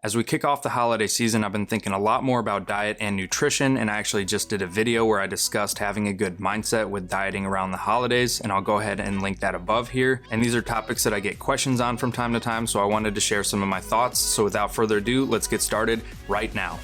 As we kick off the holiday season, I've been thinking a lot more about diet and nutrition, and I actually just did a video where I discussed having a good mindset with dieting around the holidays, and I'll go ahead and link that above here. And these are topics that I get questions on from time to time, so I wanted to share some of my thoughts. So without further ado, let's get started right now.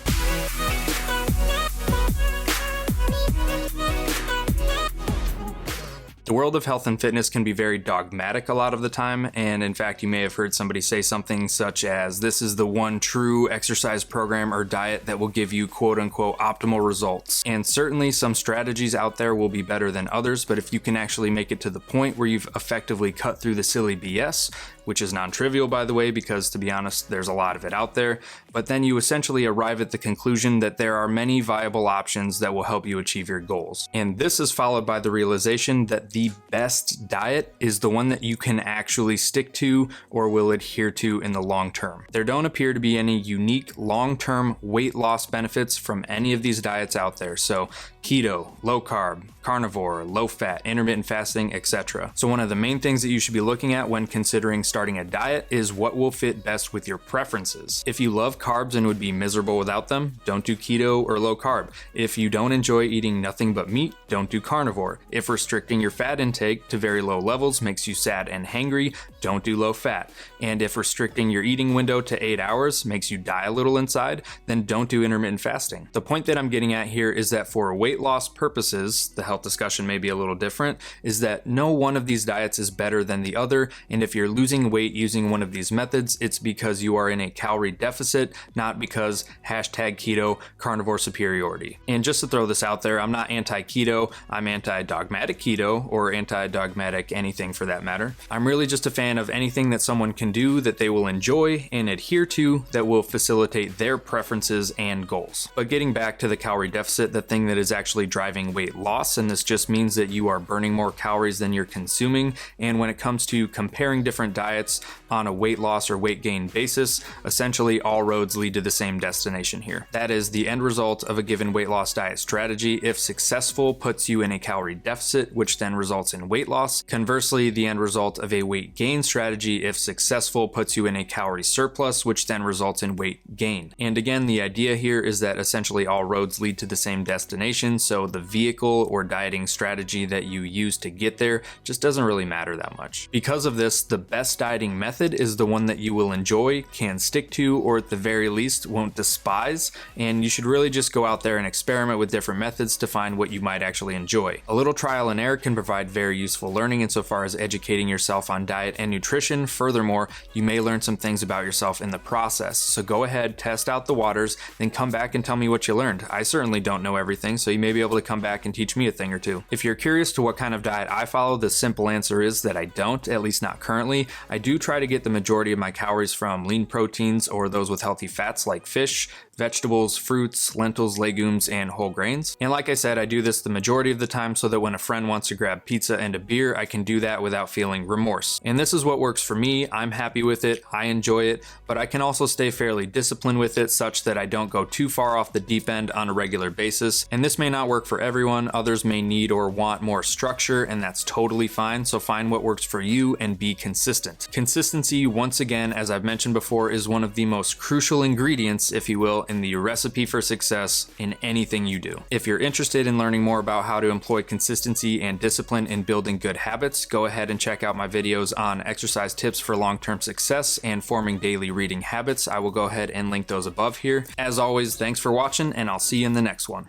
The world of health and fitness can be very dogmatic a lot of the time, and in fact, you may have heard somebody say something such as, this is the one true exercise program or diet that will give you quote-unquote optimal results. And certainly some strategies out there will be better than others, but if you can actually make it to the point where you've effectively cut through the silly BS, which is non-trivial by the way, because to be honest, there's a lot of it out there, but then you essentially arrive at the conclusion that there are many viable options that will help you achieve your goals. And this is followed by the realization that the best diet is the one that you can actually stick to or will adhere to in the long term. There don't appear to be any unique long-term weight loss benefits from any of these diets out there. So keto, low carb, carnivore, low fat, intermittent fasting, etc. So one of the main things that you should be looking at when considering starting a diet is what will fit best with your preferences. If you love carbs and would be miserable without them, don't do keto or low carb. If you don't enjoy eating nothing but meat, don't do carnivore. If restricting your fat intake to very low levels makes you sad and hangry, don't do low fat. And if restricting your eating window to 8 hours makes you die a little inside, then don't do intermittent fasting. The point that I'm getting at here is that for weight loss purposes, the health discussion may be a little different, is that no one of these diets is better than the other, and if you're losing weight using one of these methods, it's because you are in a calorie deficit, not because #keto carnivore superiority. And just to throw this out there, I'm not anti-keto, I'm anti-dogmatic keto, or anti-dogmatic anything for that matter. I'm really just a fan of anything that someone can do that they will enjoy and adhere to that will facilitate their preferences and goals. But getting back to the calorie deficit, the thing that is actually driving weight loss, and this just means that you are burning more calories than you're consuming, and when it comes to comparing different diets on a weight loss or weight gain basis, essentially all roads lead to the same destination here. That is, the end result of a given weight loss diet strategy, if successful, puts you in a calorie deficit, which then results in weight loss. Conversely, the end result of a weight gain strategy, if successful, puts you in a calorie surplus, which then results in weight gain. And again, the idea here is that essentially all roads lead to the same destination, so the vehicle or dieting strategy that you use to get there just doesn't really matter that much. Because of this, the best dieting method is the one that you will enjoy, can stick to, or at the very least won't despise, and you should really just go out there and experiment with different methods to find what you might actually enjoy. A little trial and error can provide very useful learning insofar as educating yourself on diet and nutrition. Furthermore, you may learn some things about yourself in the process. So go ahead, test out the waters, then come back and tell me what you learned. I certainly don't know everything, so you may be able to come back and teach me a thing or two. If you're curious to what kind of diet I follow, the simple answer is that I don't, at least not currently. I do try to get the majority of my calories from lean proteins or those with healthy fats like fish, vegetables, fruits, lentils, legumes, and whole grains. And like I said, I do this the majority of the time so that when a friend wants to grab pizza and a beer, I can do that without feeling remorse. And this is what works for me. I'm happy with it, I enjoy it, but I can also stay fairly disciplined with it such that I don't go too far off the deep end on a regular basis. And this may not work for everyone. Others may need or want more structure, and that's totally fine. So find what works for you and be consistent. Consistency, once again, as I've mentioned before, is one of the most crucial ingredients, if you will, in the recipe for success in anything you do. If you're interested in learning more about how to employ consistency and discipline in building good habits, go ahead and check out my videos on exercise tips for long-term success and forming daily reading habits. I will go ahead and link those above here. As always, thanks for watching, and I'll see you in the next one.